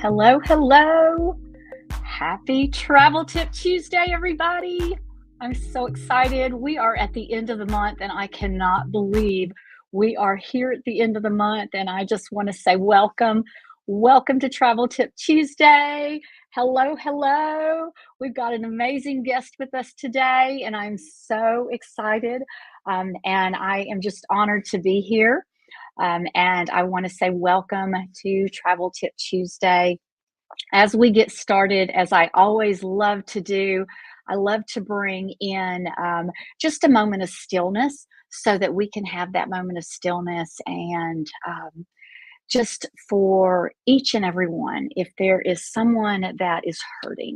Hello, hello. Happy Travel Tip Tuesday, everybody. I'm so excited. We are at the end of the month, and I cannot believe we are here at the end of the month. And I just want to say welcome. Welcome to Travel Tip Tuesday. Hello, hello. We've got an amazing guest with us today, and I'm so excited. And I am just honored to be here. And I want to say welcome to Travel Tip Tuesday. As we get started, as I always love to do, I love to bring in just a moment of stillness so that we can have that moment of stillness and just for each and every one, if there is someone that is hurting,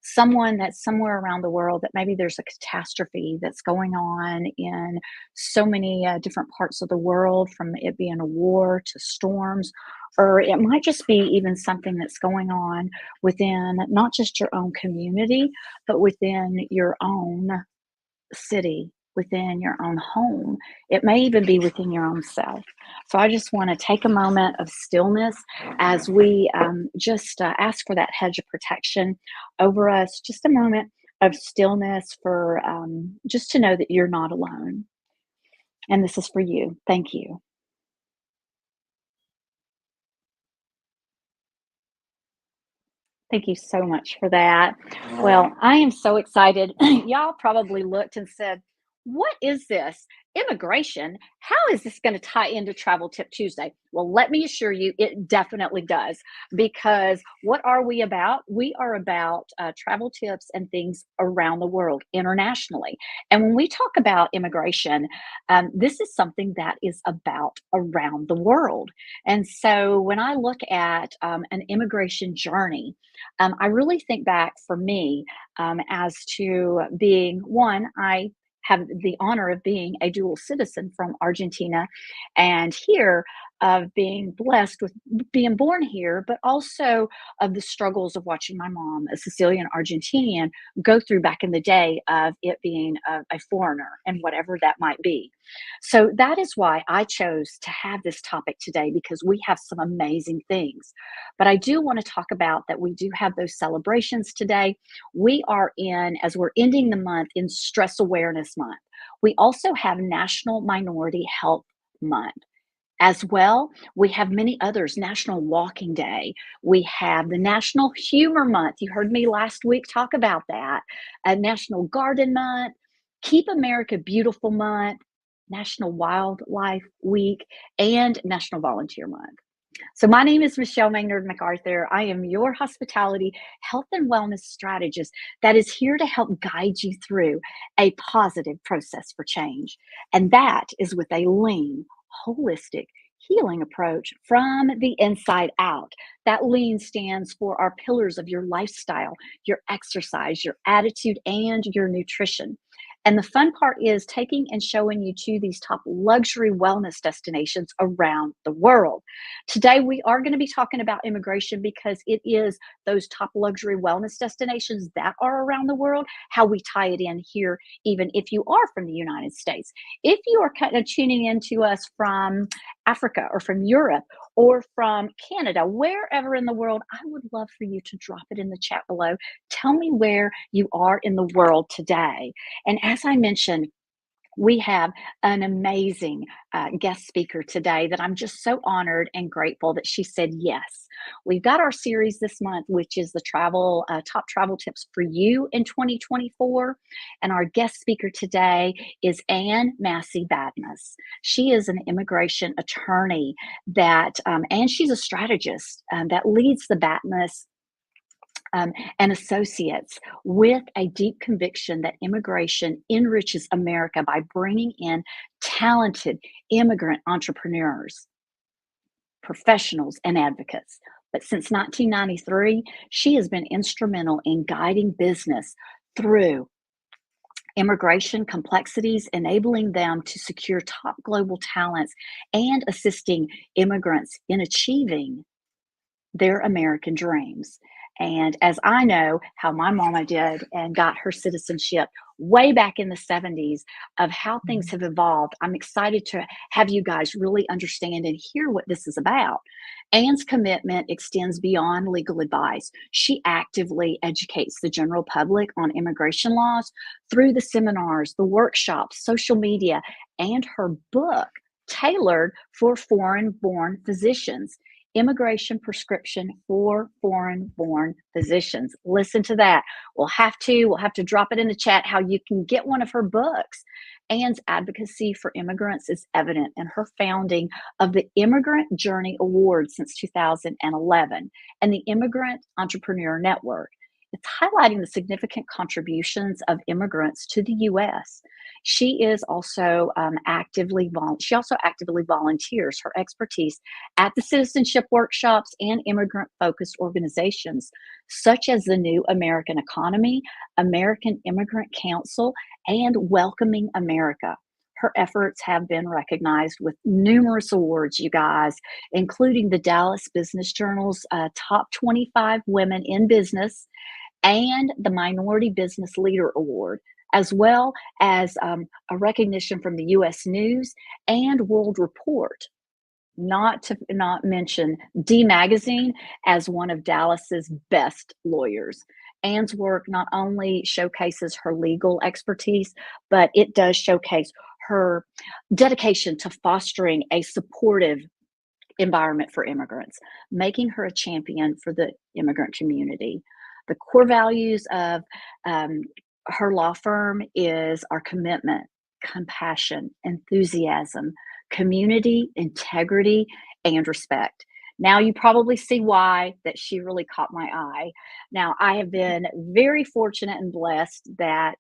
someone that's somewhere around the world that maybe there's a catastrophe that's going on in so many different parts of the world, from it being a war to storms, or it might just be even something that's going on within not just your own community, but within your own city, within your own home. It may even be within your own self. So I just want to take a moment of stillness as we just ask for that hedge of protection over us. Just a moment of stillness for just to know that you're not alone. And this is for you. Thank you. Thank you so much for that. Well, I am so excited. Y'all probably looked and said, what is this? Immigration? How is this going to tie into Travel Tip Tuesday? Well, let me assure you, it definitely does. Because what are we about? We are about travel tips and things around the world, internationally. And when we talk about immigration, this is something that is about around the world. And so when I look at an immigration journey, I really think back for me as to being one, I have the honor of being a dual citizen from Argentina, and here of being blessed with being born here, but also of the struggles of watching my mom, a Sicilian Argentinian, go through back in the day of it being a foreigner and whatever that might be. So that is why I chose to have this topic today, because we have some amazing things. But I do want to talk about that we do have those celebrations today. We are in, as we're ending the month, in Stress Awareness Month. We also have National Minority Health Month. As well, we have many others. National Walking Day. We have the National Humor Month. You heard me last week talk about that. National Garden Month, Keep America Beautiful Month, National Wildlife Week, and National Volunteer Month. So my name is Michelle Maynard MacArthur. I am your hospitality, health, and wellness strategist that is here to help guide you through a positive process for change. And that is with a lean, holistic, healing approach from the inside out. That lean stands for our pillars of your lifestyle, your exercise, your attitude, and your nutrition. And the fun part is taking and showing you to these top luxury wellness destinations around the world. Today, we are going to be talking about immigration because it is those top luxury wellness destinations that are around the world, how we tie it in here, even if you are from the United States. If you are kind of tuning in to us from Africa or from Europe or from Canada, wherever in the world, I would love for you to drop it in the chat below. Tell me where you are in the world today. And as I mentioned, we have an amazing guest speaker today that I'm just so honored and grateful that she said yes. We've got our series this month, which is the top travel tips for you in 2024. And our guest speaker today is Massey Badmus. She is an immigration attorney and she's a strategist that leads the Badmus and Associates with a deep conviction that immigration enriches America by bringing in talented immigrant entrepreneurs, professionals, and advocates. But since 1993, she has been instrumental in guiding business through immigration complexities, enabling them to secure top global talents and assisting immigrants in achieving their American dreams. And as I know how my mama did and got her citizenship way back in the 70s, of how things have evolved, I'm excited to have you guys really understand and hear what this is about. Anne's commitment extends beyond legal advice. She actively educates the general public on immigration laws through the seminars, the workshops, social media, and her book tailored for foreign born physicians. Immigration prescription for foreign born physicians. Listen to that. We'll have to drop it in the chat how you can get one of her books. Anne's advocacy for immigrants is evident in her founding of the Immigrant Journey Awards since 2011 and the Immigrant Entrepreneur Network. It's highlighting the significant contributions of immigrants to the U.S. She is also she also actively volunteers her expertise at the citizenship workshops and immigrant-focused organizations such as the New American Economy, American Immigrant Council, and Welcoming America. Her efforts have been recognized with numerous awards, you guys, including the Dallas Business Journal's Top 25 Women in Business and the Minority Business Leader Award, as well as a recognition from the U.S. News and World Report. Not to not mention D Magazine as one of Dallas's best lawyers. Anne's work not only showcases her legal expertise, but it does showcase her dedication to fostering a supportive environment for immigrants, making her a champion for the immigrant community. The core values of her law firm is our commitment, compassion, enthusiasm, community, integrity, and respect. Now you probably see why that she really caught my eye. Now I have been very fortunate and blessed that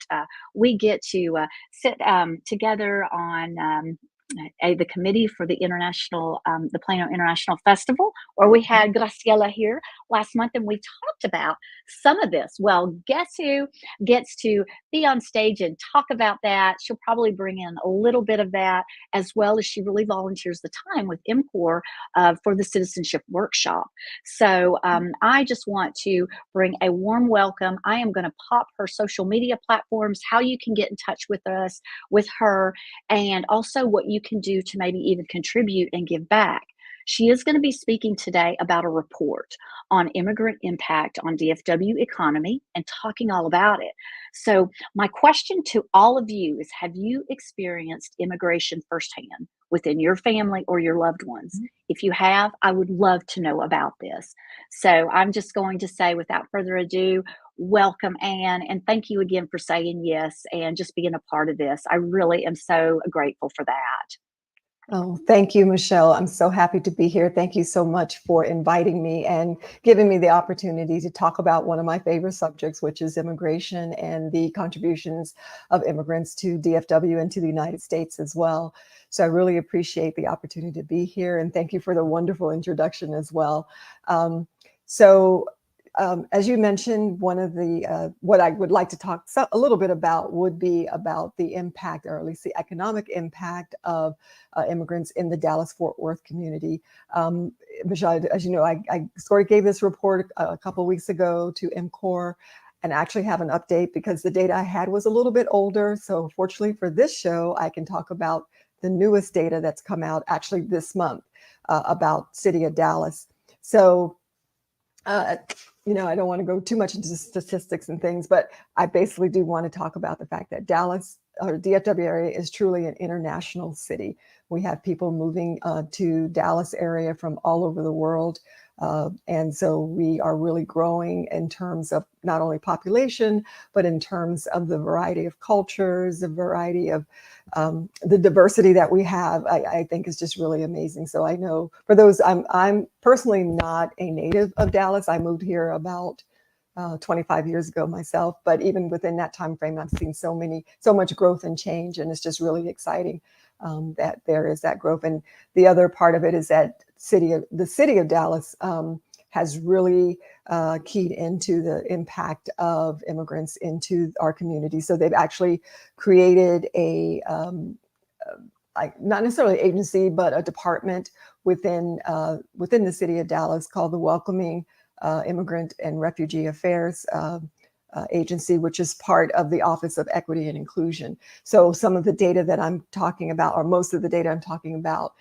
we get to sit together on the committee for the the Plano International Festival, where we had Graciela here last month, and we talked about some of this. Well, guess who gets to be on stage and talk about that? She'll probably bring in a little bit of that, as well as she really volunteers the time with MCOR for the citizenship workshop. So I just want to bring a warm welcome. I am going to pop her social media platforms, how you can get in touch with us, with her, and also what you can do to maybe even contribute and give back. She is going to be speaking today about a report on immigrant impact on DFW economy and talking all about it. So my question to all of you is, have you experienced immigration firsthand within your family or your loved ones? If you have, I would love to know about this. So I'm just going to say, without further ado, welcome, Anne, and thank you again for saying yes and just being a part of this. I really am so grateful for that. Oh, thank you, Michelle. I'm so happy to be here. Thank you so much for inviting me and giving me the opportunity to talk about one of my favorite subjects, which is immigration and the contributions of immigrants to DFW and to the United States as well. So I really appreciate the opportunity to be here, and thank you for the wonderful introduction as well. As you mentioned, one of the what I would like to talk a little bit about would be about the impact, or at least the economic impact of immigrants in the Dallas-Fort Worth community. Michelle, as you know, I sort of gave this report a couple of weeks ago to MCOR, and actually have an update because the data I had was a little bit older. So fortunately for this show, I can talk about the newest data that's come out actually this month about City of Dallas. So I don't want to go too much into statistics and things, but I basically do want to talk about the fact that Dallas, or DFW area, is truly an international city. We have people moving to Dallas area from all over the world. And so we are really growing in terms of not only population, but in terms of the variety of cultures, the variety of the diversity that we have, I think is just really amazing. So I know for those, I'm personally not a native of Dallas. I moved here about 25 years ago myself, but even within that time frame, I've seen so much growth and change, and it's just really exciting that there is that growth. And the other part of it is that the city of Dallas has really keyed into the impact of immigrants into our community. So they've actually created a not necessarily an agency, but a department within the city of Dallas called the Welcoming Immigrant and Refugee Affairs Agency, which is part of the Office of Equity and Inclusion. So some of the data that I'm talking about, or most of the data I'm talking about,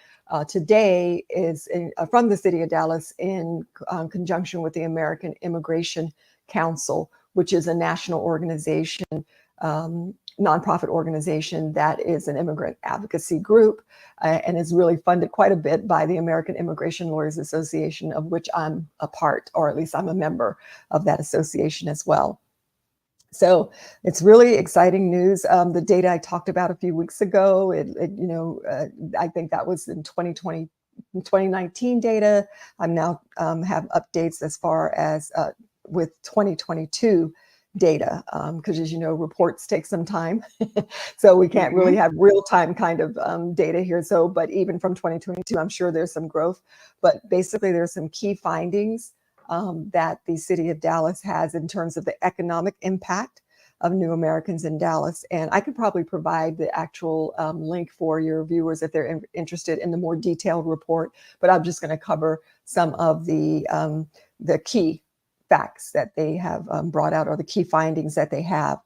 today is from the city of Dallas in conjunction with the American Immigration Council, which is a national organization, nonprofit organization that is an immigrant advocacy group and is really funded quite a bit by the American Immigration Lawyers Association, of which I'm a part, or at least I'm a member of that association as well. So it's really exciting news. The data I talked about a few weeks ago, I think that was in 2020, 2019 data. I'm now have updates as far as with 2022 data, because as you know, reports take some time. So we can't really have real-time kind of data here. So, but even from 2022, I'm sure there's some growth. But basically, there's some key findings that the city of Dallas has in terms of the economic impact of new Americans in Dallas. And I could probably provide the actual link for your viewers if they're interested in the more detailed report, but I'm just going to cover some of the key facts that they have brought out, or the key findings that they have.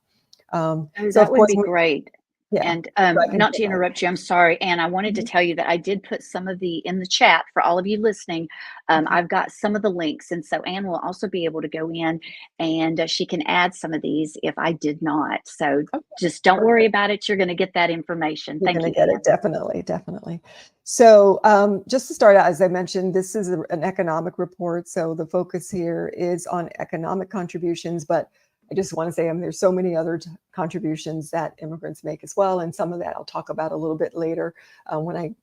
So that would be great. Yeah. And not to interrupt you, I'm sorry, Anne, I wanted to tell you that I did put some of the in the chat for all of you listening. I've got some of the links, and so Anne will also be able to go in and she can add some of these if I did not. So just don't worry about it. You're going to get that information. You're Thank going you, to get Anne. it, definitely, definitely. So just to start out, as I mentioned, this is an economic report. So the focus here is on economic contributions, but I just want to say there's so many other contributions that immigrants make as well, and some of that I'll talk about a little bit later when I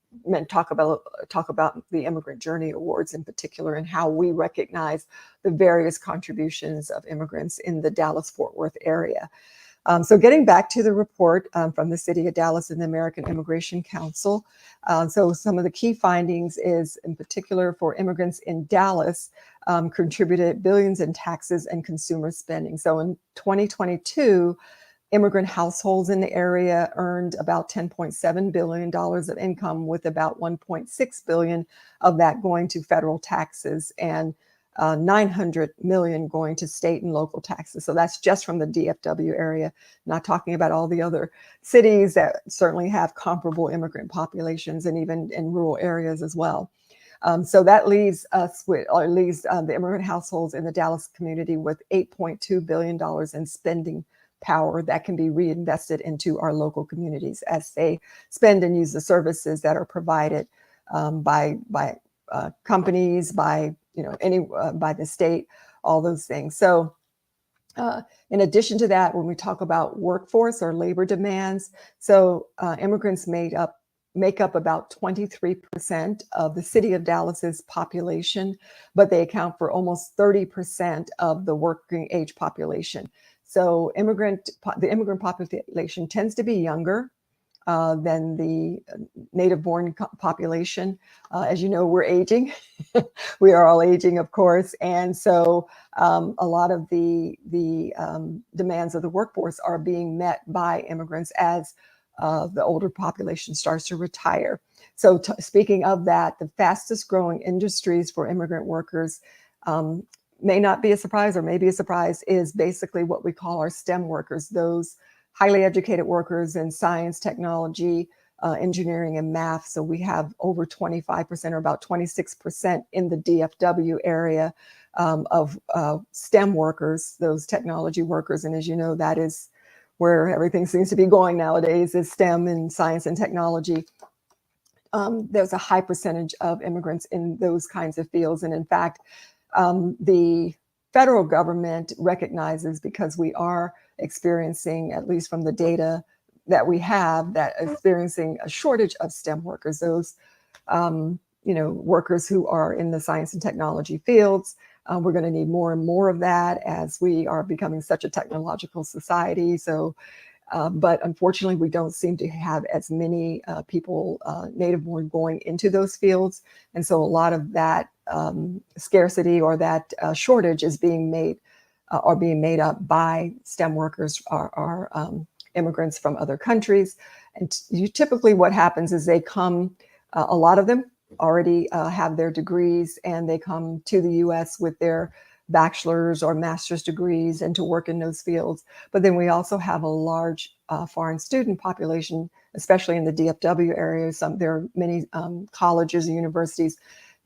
talk about the Immigrant Journey Awards in particular, and how we recognize the various contributions of immigrants in the Dallas-Fort Worth area. So getting back to the report from the city of Dallas and the American Immigration Council. So some of the key findings is, in particular, for immigrants in Dallas, contributed billions in taxes and consumer spending. So in 2022, immigrant households in the area earned about $10.7 billion of income, with about $1.6 billion of that going to federal taxes and 900 million going to state and local taxes. So that's just from the DFW area, not talking about all the other cities that certainly have comparable immigrant populations, and even in rural areas as well. So that leaves us with, or leaves the immigrant households in the Dallas community with $8.2 billion in spending power that can be reinvested into our local communities as they spend and use the services that are provided by companies, by by the state, all those things. So in addition to that, when we talk about workforce or labor demands, so immigrants make up about 23% of the city of Dallas's population, but they account for almost 30% of the working age population. So the immigrant population tends to be younger than the native-born population. As you know, we're aging. We are all aging, of course, and so a lot of the demands of the workforce are being met by immigrants as the older population starts to retire. So speaking of that, the fastest growing industries for immigrant workers may not be a surprise, or may be a surprise, is basically what we call our STEM workers, those highly educated workers in science, technology, engineering, and math. So we have over 25%, or about 26% in the DFW area of STEM workers, those technology workers. And as you know, that is where everything seems to be going nowadays, is STEM and science and technology. There's a high percentage of immigrants in those kinds of fields. And in fact, the federal government recognizes, because we are experiencing, at least from the data that we have, that experiencing a shortage of STEM workers, those workers who are in the science and technology fields. We're going to need more and more of that as we are becoming such a technological society. So, but unfortunately, we don't seem to have as many people native-born going into those fields. And so a lot of that scarcity, or that shortage, is being made up by STEM workers, are immigrants from other countries. And typically what happens is they come, a lot of them already have their degrees, and they come to the US with their bachelor's or master's degrees and to work in those fields. But then we also have a large foreign student population especially in the DFW area. There are many colleges and universities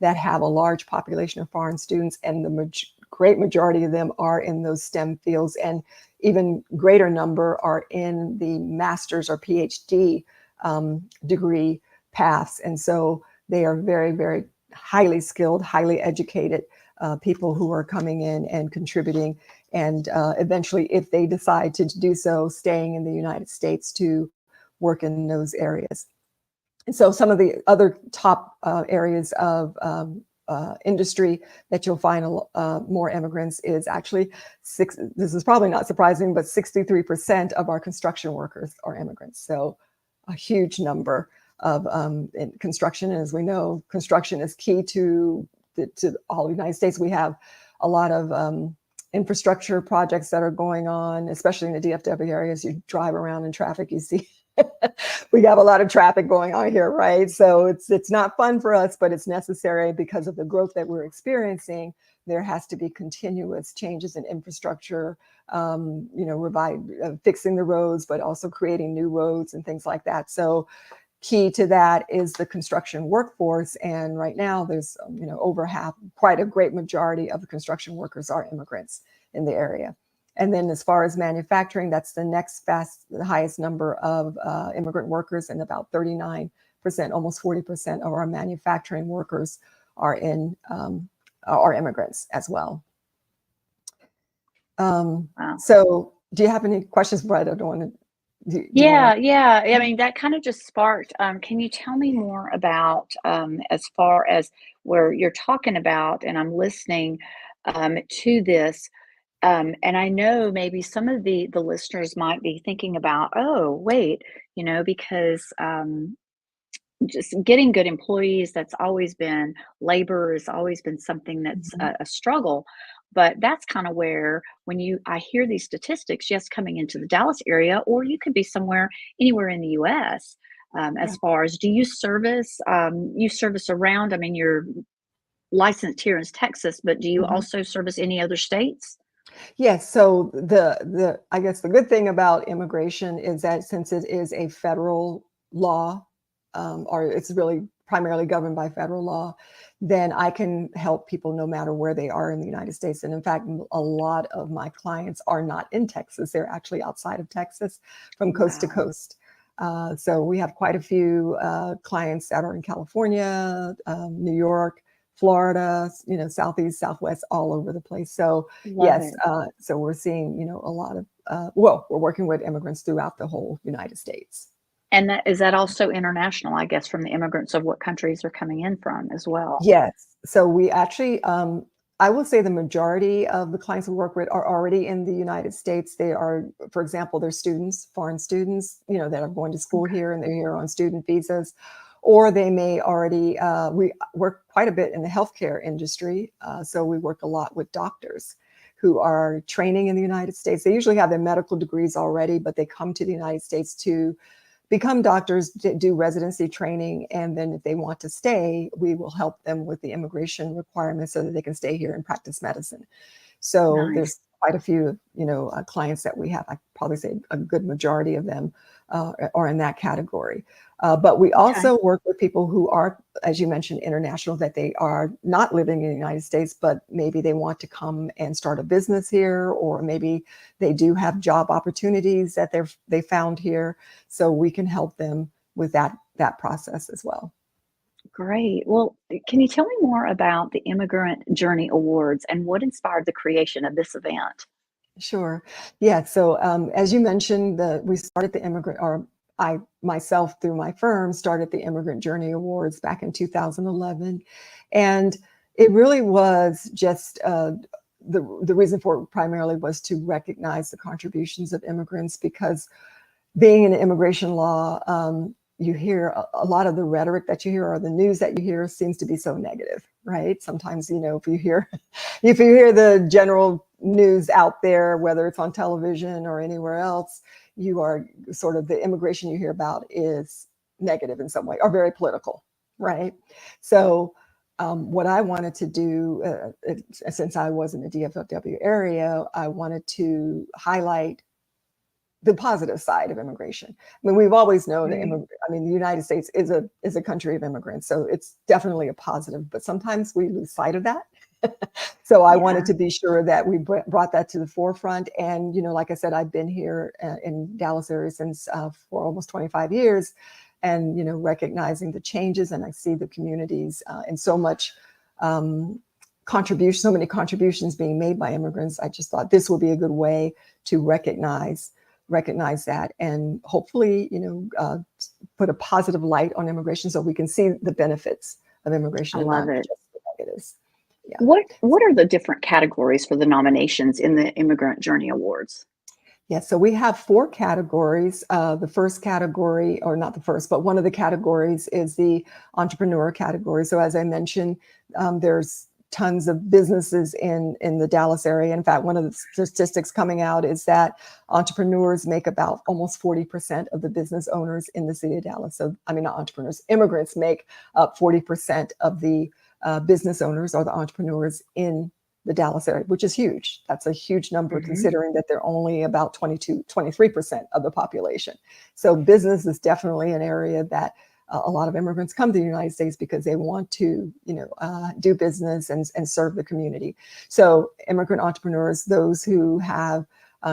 that have a large population of foreign students, and the great majority of them are in those STEM fields, and even greater number are in the master's or PhD degree paths. And so they are very, very highly skilled, highly educated people who are coming in and contributing, and eventually, if they decide to do so, staying in the United States to work in those areas. And so some of the other top areas of industry that you'll find more immigrants is actually this is probably not surprising, but 63% of our construction workers are immigrants. So a huge number of in construction. And as we know, construction is key to all the United States. We have a lot of infrastructure projects that are going on, especially in the DFW areas. You drive around in traffic, you see we have a lot of traffic going on here, right? So it's not fun for us, but it's necessary because of the growth that we're experiencing. There has to be continuous changes in infrastructure, fixing the roads, but also creating new roads and things like that. So key to that is the construction workforce. And right now there's, over half, quite a great majority of the construction workers are immigrants in the area. And then as far as manufacturing, that's the next the highest number of immigrant workers, and about 39%, almost 40% of our manufacturing workers are immigrants as well. Wow. So do you have any questions, Brett? I don't want to. Yeah. I mean, that kind of just sparked. Can you tell me more about as far as where you're talking about, and I'm listening to this. And I know maybe some of the listeners might be thinking about, oh, wait, because just getting good employees, that's always been labor, has always been something that's a struggle. But that's kind of where, when I hear these statistics, yes, coming into the Dallas area, or you could be anywhere in the U.S. As far as, do you service around? I mean, you're licensed here in Texas, but do you also service any other states? Yes. So I guess the good thing about immigration is that since it is a federal law, or it's really primarily governed by federal law, then I can help people no matter where they are in the United States. And in fact, a lot of my clients are not in Texas. They're actually outside of Texas, from coast to coast. So we have quite a few clients that are in California, New York, Florida, Southeast, Southwest, all over the place. So yes, so we're seeing, a lot of, we're working with immigrants throughout the whole United States. And is that also international, I guess, from the immigrants of what countries they're coming in from as well? Yes. So we actually, I will say the majority of the clients we work with are already in the United States. They are, for example, they're students, foreign students, that are going to school here, and they're here on student visas. Or they may already, we work quite a bit in the healthcare industry. So we work a lot with doctors who are training in the United States. They usually have their medical degrees already, but they come to the United States to become doctors, do residency training. And then if they want to stay, we will help them with the immigration requirements so that they can stay here and practice medicine. So there's quite a few, clients that we have. I probably say a good majority of them are in that category. But we also work with people who are, as you mentioned, international, that they are not living in the United States, but maybe they want to come and start a business here, or maybe they do have job opportunities that they found here. So we can help them with that process as well. Great. Well, can you tell me more about the Immigrant Journey Awards and what inspired the creation of this event? Sure. Yeah. So as you mentioned, we started I myself, through my firm, started the Immigrant Journey Awards back in 2011. And it really was just the reason for it primarily was to recognize the contributions of immigrants, because being in immigration law, you hear a lot of the rhetoric that you hear, or the news that you hear, seems to be so negative, right? Sometimes, if you hear the general news out there, whether it's on television or anywhere else, you are sort of, the immigration you hear about is negative in some way, or very political, right? So what I wanted to do, since I was in the DFW area, I wanted to highlight the positive side of immigration. I mean, we've always known that Right. the United States is a country of immigrants, so it's definitely a positive. But sometimes we lose sight of that. So I wanted Yeah. to be sure that we brought that to the forefront. And like I said, I've been here in Dallas area since for almost 25 years, and recognizing the changes, and I see the communities and so much. So many contributions being made by immigrants. I just thought this would be a good way to recognize that, and hopefully, put a positive light on immigration so we can see the benefits of I immigration and love not it. just the negatives. Yeah. What are the different categories for the nominations in the Immigrant Journey Awards? Yeah, so we have 4 categories. The first category, or not the first, but one of the categories is the entrepreneur category. So as I mentioned, there's tons of businesses in the Dallas area. In fact, one of the statistics coming out is that entrepreneurs make about almost 40% of the business owners in the city of Dallas. So, I mean, not entrepreneurs, immigrants make up 40% of the business owners or the entrepreneurs in the Dallas area, which is huge. That's a huge number considering that they're only about 23% of the population. So business is definitely an area that a lot of immigrants come to the United States because they want to, do business and serve the community. So immigrant entrepreneurs, those who have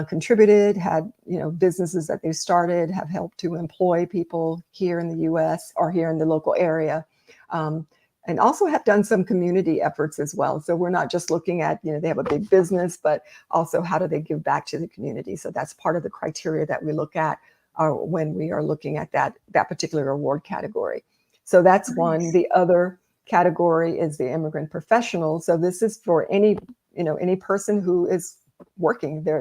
contributed, had, businesses that they've started, have helped to employ people here in the U.S. or here in the local area. And also have done some community efforts as well. So we're not just looking at, they have a big business, but also how do they give back to the community? So that's part of the criteria that we look at when we are looking at that particular award category. So that's one. The other category is the immigrant professional. So this is for any person who is working there.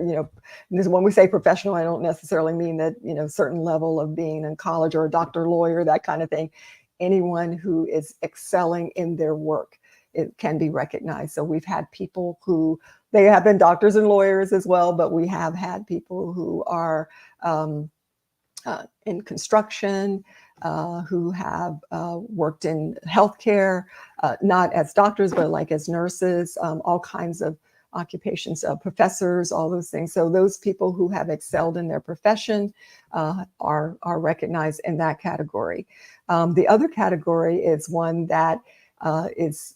When we say professional, I don't necessarily mean that, certain level of being in college or a doctor, lawyer, that kind of thing. Anyone who is excelling in their work, it can be recognized. So we've had people who, they have been doctors and lawyers as well, but we have had people who are in construction, who have worked in healthcare, not as doctors, but like as nurses, all kinds of occupations, professors, all those things. So those people who have excelled in their profession are recognized in that category. The other category is one that is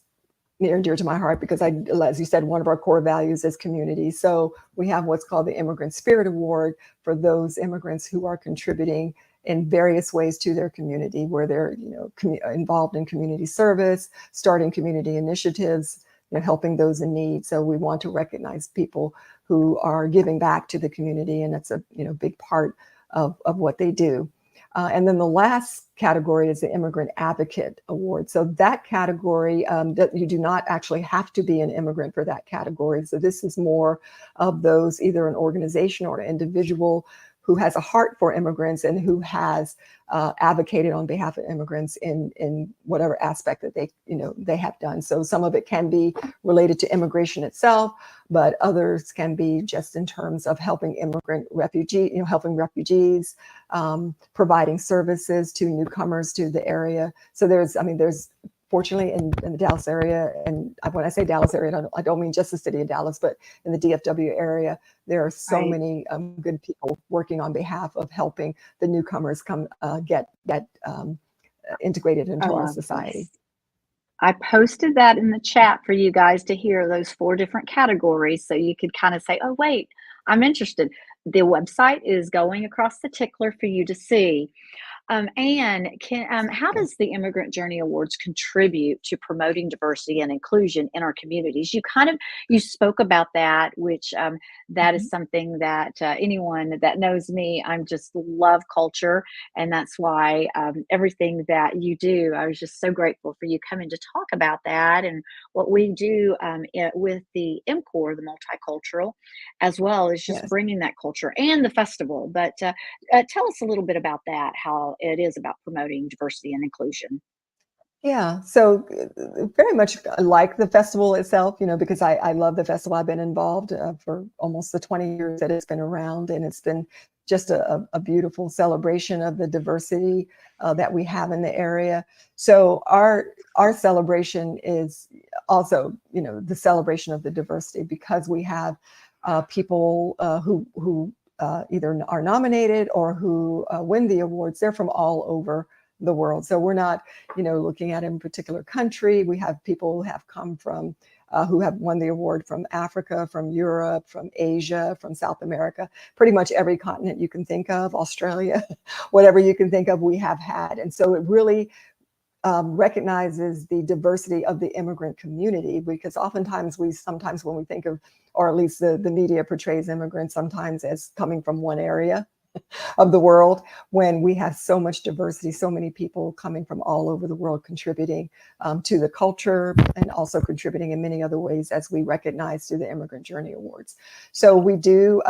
near and dear to my heart because as you said, one of our core values is community. So we have what's called the Immigrant Spirit Award for those immigrants who are contributing in various ways to their community, where they're involved in community service, starting community initiatives, helping those in need. So we want to recognize people who are giving back to the community, and that's a big part of what they do. And then the last category is the Immigrant Advocate Award. So that category, that you do not actually have to be an immigrant for that category. So this is more of those, either an organization or an individual who has a heart for immigrants and who has advocated on behalf of immigrants in whatever aspect that they have done. So some of it can be related to immigration itself, but others can be just in terms of helping helping refugees, providing services to newcomers to the area. So there's fortunately in the Dallas area, and when I say Dallas area, I don't mean just the city of Dallas, but in the DFW area, there are so many good people working on behalf of helping the newcomers come get integrated into our society. This. I posted that in the chat for you guys to hear those 4 different categories so you could kind of say, oh, wait, I'm interested. The website is going across the tickler for you to see. And how does the Immigrant Journey Awards contribute to promoting diversity and inclusion in our communities? You spoke about that, which that is something that anyone that knows me, I'm just love culture, and that's why everything that you do, I was just so grateful for you coming to talk about that and what we do with the MCOR, the multicultural, as well as just Yes. bringing that culture and the festival. But tell us a little bit about that, how it is about promoting diversity and inclusion. Yeah, so very much like the festival itself, because I love the festival. I've been involved for almost the 20 years that it's been around, and it's been just a beautiful celebration of the diversity that we have in the area. So our celebration is also, the celebration of the diversity, because we have people who either are nominated or who win the awards, they're from all over the world. So we're not, looking at a particular country. We have people who have come from, who have won the award from Africa, from Europe, from Asia, from South America, pretty much every continent you can think of, Australia, whatever you can think of, we have had. And so it really recognizes the diversity of the immigrant community, because oftentimes when we think of, or at least the media portrays immigrants sometimes as coming from one area of the world, when we have so much diversity, so many people coming from all over the world contributing to the culture, and also contributing in many other ways, as we recognize through the Immigrant Journey Awards. So we do,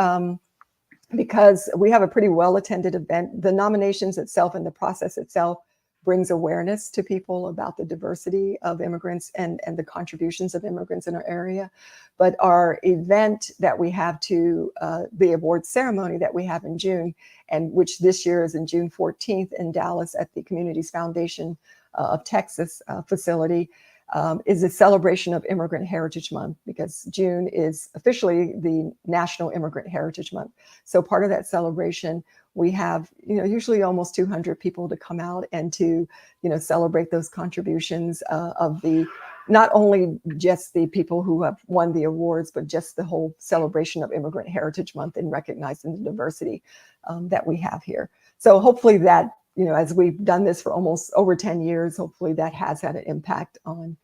because we have a pretty well-attended event, the nominations itself and the process itself brings awareness to people about the diversity of immigrants and the contributions of immigrants in our area. But our event that we have to the award ceremony that we have in June, and which this year is in June 14th in Dallas at the Communities Foundation of Texas facility, is a celebration of Immigrant Heritage Month, because June is officially the National Immigrant Heritage Month. So part of that celebration, we have, usually almost 200 people to come out and to, celebrate those contributions of the, not only just the people who have won the awards, but just the whole celebration of Immigrant Heritage Month and recognizing the diversity that we have here. So hopefully that, as we've done this for almost over 10 years, hopefully that has had an impact on,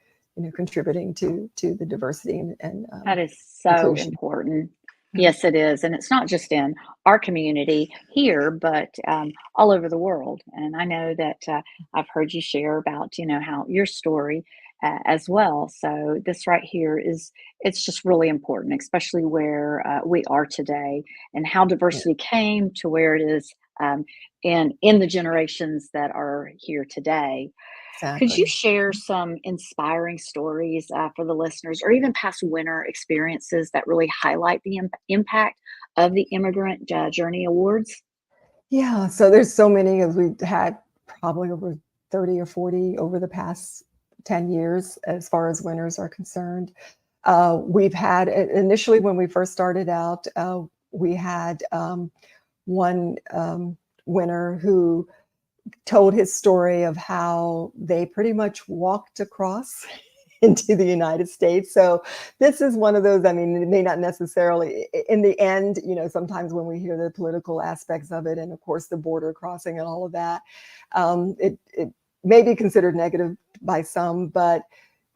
contributing to the diversity and that is so inclusion. important. Yes, it is. And it's not just in our community here, but all over the world. And I know that I've heard you share about, how your story as well. So this right here it's just really important, especially where we are today, and how diversity came to where it is in the generations that are here today. Could you Exactly. share some inspiring stories for the listeners, or even past winter experiences that really highlight the impact of the Immigrant Journey Awards? Yeah, so there's so many, as we've had probably over 30 or 40 over the past 10 years, as far as winners are concerned. We've had, initially when we first started out, we had one winner who told his story of how they pretty much walked across into the United States. So this is one of those, it may not necessarily, in the end, sometimes when we hear the political aspects of it, and of course the border crossing and all of that, it may be considered negative by some, but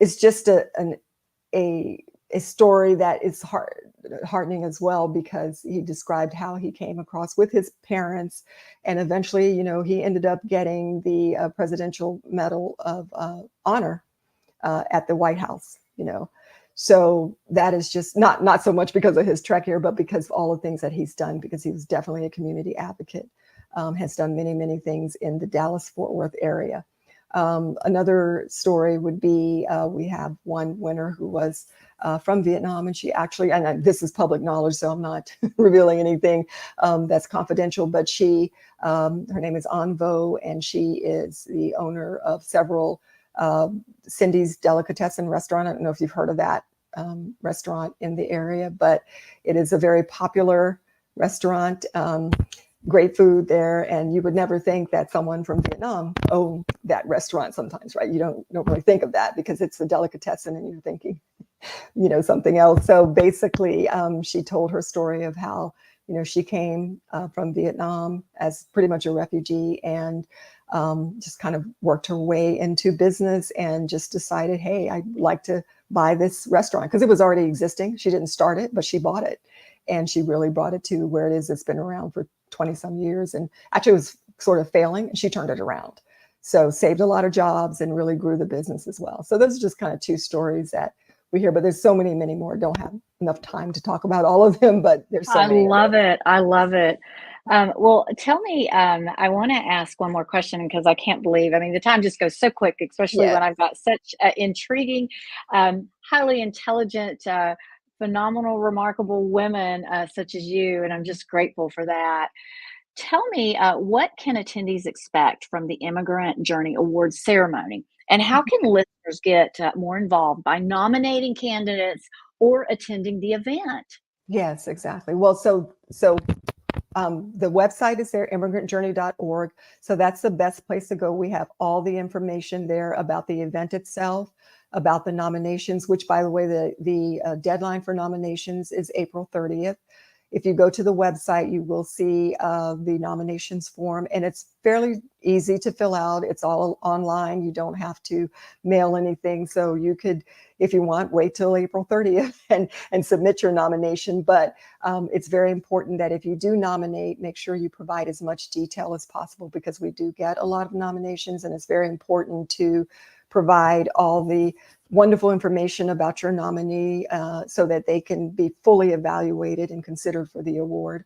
it's just a story that is heartening as well, because he described how he came across with his parents, and eventually, he ended up getting the Presidential Medal of Honor at the White House. So that is just not so much because of his trek here, but because of all the things that he's done, because he was definitely a community advocate, has done many things in the Dallas-Fort Worth area. Another story would be, we have one winner who was from Vietnam, and she actually, and this is public knowledge, so I'm not revealing anything that's confidential, but she, her name is Anvo, and she is the owner of several Cindy's Delicatessen restaurant. I don't know if you've heard of that restaurant in the area, but it is a very popular restaurant. Great food there, and you would never think that someone from Vietnam owned that restaurant sometimes, right? You don't really think of that, because it's a delicatessen and you're thinking, something else. So basically, she told her story of how, she came from Vietnam as pretty much a refugee, and just kind of worked her way into business, and just decided, hey, I'd like to buy this restaurant, because it was already existing. She didn't start it, but she bought it, and she really brought it to where it is. It's been around for 20 some years, and actually was sort of failing, and she turned it around. So saved a lot of jobs and really grew the business as well. So those are just kind of two stories that we hear, but there's so many more. Don't have enough time to talk about all of them, but there's so many. I love it. I love it. Well, tell me, I want to ask one more question, because I can't believe, the time just goes so quick, especially when I've got such intriguing, highly intelligent, phenomenal, remarkable women such as you, and I'm just grateful for that. Tell me, what can attendees expect from the Immigrant Journey Awards ceremony, and how can listeners get more involved by nominating candidates or attending the event? Yes, exactly. Well, so The website is there, immigrantjourney.org. So that's the best place to go. We have all the information there about the event itself, about the nominations, which, by the way, the deadline for nominations is April 30th. If you go to the website, you will see the nominations form, and it's fairly easy to fill out. It's all online. You don't have to mail anything. So you could, if you want, wait till April 30th and submit your nomination. But it's very important that if you do nominate, make sure you provide as much detail as possible, because we do get a lot of nominations, and it's very important to provide all the wonderful information about your nominee so that they can be fully evaluated and considered for the award.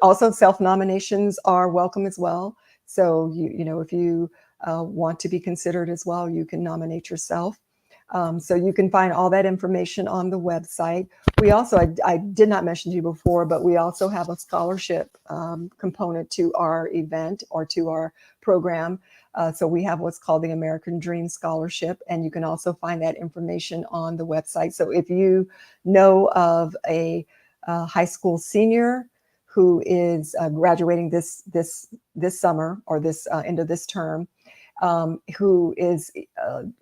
Also, self-nominations are welcome as well. So, you know, if you want to be considered as well, you can nominate yourself. So you can find all that information on the website. We also, I did not mention to you before, but we also have a scholarship component to our event or to our program. So we have what's called the American Dream Scholarship, and you can also find that information on the website. So if you know of a high school senior who is graduating this summer or this end of this term, who is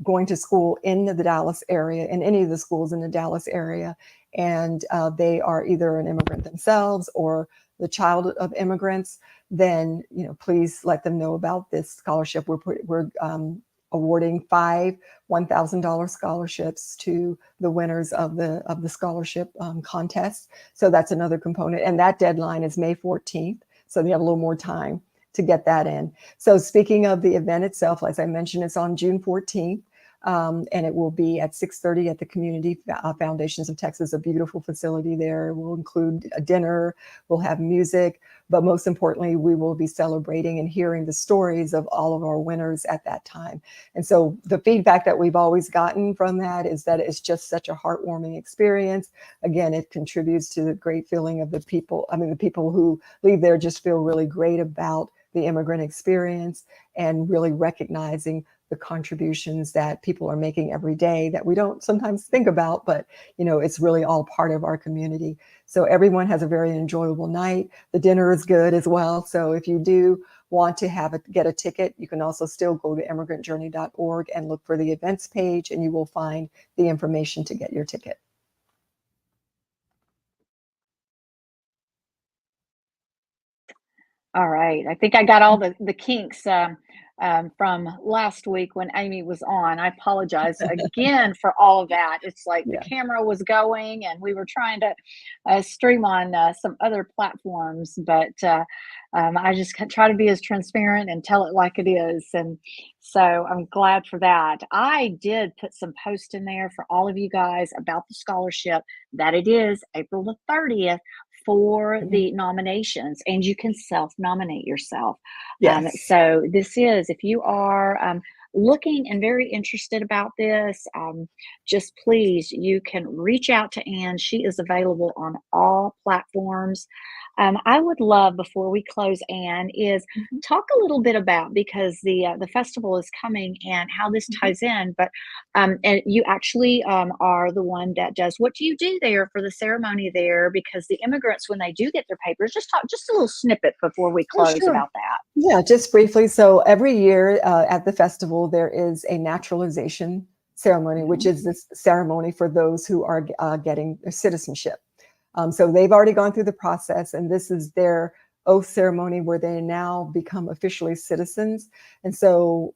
going to school in the Dallas area, in any of the schools in the Dallas area, and they are either an immigrant themselves or the child of immigrants, then, you know, please let them know about this scholarship. We're awarding 5 $1,000 scholarships to the winners of the scholarship contest. So that's another component, and that deadline is May 14th. So you have a little more time to get that in. So speaking of the event itself, as I mentioned, it's on June 14th. And it will be at 6:30 at the Community Foundations of Texas, a beautiful facility there. We'll include a dinner, we'll have music, but most importantly, we will be celebrating and hearing the stories of all of our winners at that time. And so the feedback that we've always gotten from that is that it's just such a heartwarming experience. Again, it contributes to the great feeling of the people. I mean, the people who leave there just feel really great about the immigrant experience and really recognizing the contributions that people are making every day that we don't sometimes think about, but you know, it's really all part of our community. So everyone has a very enjoyable night. The dinner is good as well. So if you do want to get a ticket, you can also still go to immigrantjourney.org and look for the events page, and you will find the information to get your ticket. All right. I think I got all the kinks from last week when Amy was on. I apologize again for all of that. It's like the Yeah. camera was going and we were trying to stream on some other platforms, but I just try to be as transparent and tell it like it is. And so I'm glad for that. I did put some posts in there for all of you guys about the scholarship, that it is April the 30th for the nominations, and you can self-nominate yourself. Yes. So this is, if you are looking and very interested about this, just please, you can reach out to Ann. She is available on all platforms. I would love, before we close, Ann, is talk a little bit about, because the festival is coming and how this ties in. But and you actually are the one that does. What do you do there for the ceremony there? Because the immigrants, when they do get their papers, just talk just a little snippet before we Oh, close sure. about that. Yeah, just briefly. So every year at the festival, there is a naturalization ceremony, which is this ceremony for those who are getting citizenship. So they've already gone through the process, and this is their oath ceremony where they now become officially citizens. And so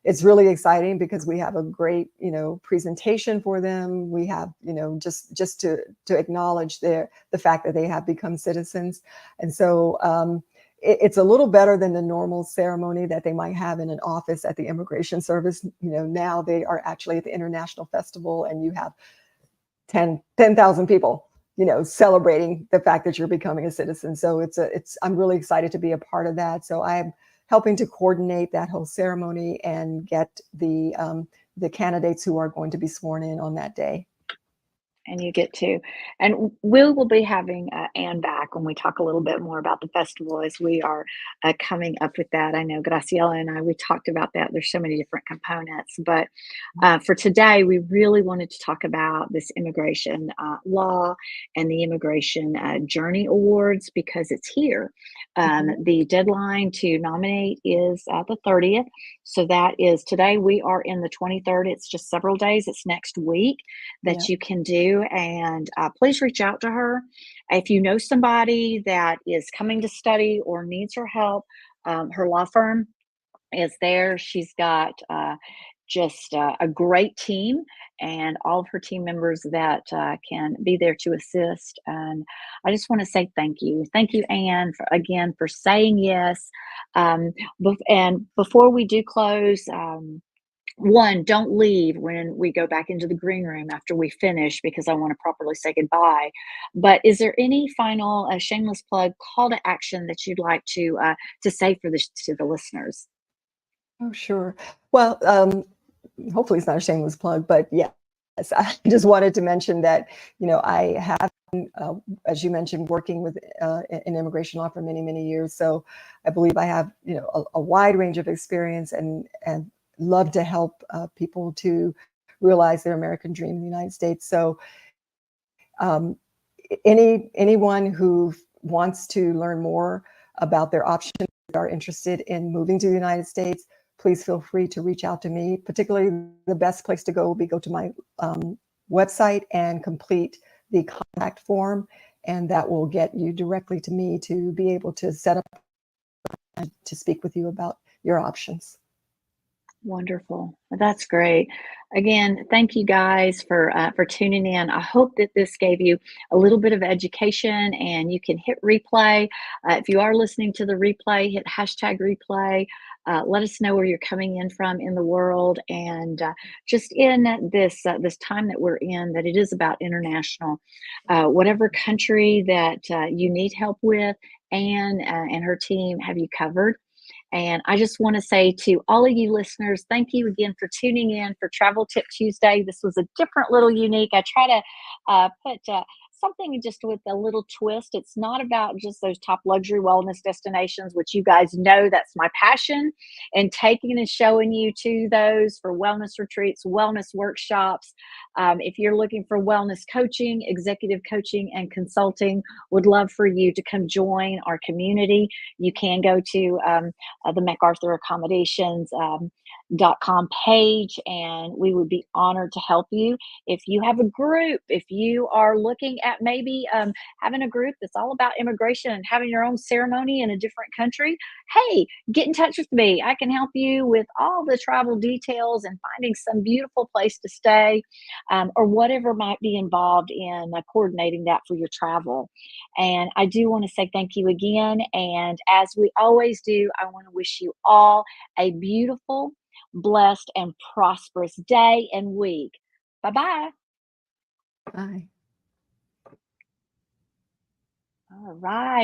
it's really exciting because we have a great, you know, presentation for them. We have, you know, just to acknowledge the fact that they have become citizens. And so it's a little better than the normal ceremony that they might have in an office at the Immigration Service. You know, now they are actually at the International Festival, and you have 10,000 people, you know, celebrating the fact that you're becoming a citizen. So I'm really excited to be a part of that. So I'm helping to coordinate that whole ceremony and get the candidates who are going to be sworn in on that day. And you get to. And we will be having Anne back when we talk a little bit more about the festival as we are coming up with that. I know Graciela and I, we talked about that. There's so many different components. But for today, we really wanted to talk about this immigration law and the Immigration Journey Awards because it's here. The deadline to nominate is the 30th. So that is today. We are in the 23rd. It's just several days. It's next week that you can do. And please reach out to her. If you know somebody that is coming to study or needs her help, her law firm is there. She's got just a great team and all of her team members that can be there to assist. And I just want to say thank you. Thank you, Anne, again, for saying yes. And before we do close, one, don't leave when we go back into the green room after we finish because I want to properly say goodbye. But is there any final shameless plug, call to action that you'd like to say for this to the listeners? Oh, sure. Well, hopefully it's not a shameless plug, but yes, I just wanted to mention that, I have been, as you mentioned, working with in immigration law for many, many years. So I believe I have, a wide range of experience and love to help people to realize their American dream in the United States. So anyone who wants to learn more about their options, are interested in moving to the United States, please feel free to reach out to me. Particularly, the best place to go will be go to my website and complete the contact form, and that will get you directly to me to be able to set up to speak with you about your options. Wonderful. That's great. Again, thank you guys for tuning in. I hope that this gave you a little bit of education and you can hit replay. If you are listening to the replay, hit hashtag replay. Let us know where you're coming in from in the world, and just in this time that we're in, that it is about international. Whatever country that you need help with, Anne and her team have you covered. And I just want to say to all of you listeners, thank you again for tuning in for Travel Tip Tuesday. This was a different little unique. I try to put something just with a little twist. It's not about just those top luxury wellness destinations, which you guys know that's my passion, and taking and showing you to those for wellness retreats, wellness workshops. If you're looking for wellness coaching, executive coaching, and consulting, would love for you to come join our community. You can go to the MacArthur Accommodations.com page, and we would be honored to help you. If you have a group, if you are looking at maybe having a group that's all about immigration and having your own ceremony in a different country, hey, get in touch with me. I can help you with all the travel details and finding some beautiful place to stay, or whatever might be involved in coordinating that for your travel. And I do want to say thank you again. And as we always do, I want to wish you all a beautiful, blessed, and prosperous day and week. Bye-bye. Bye. All right.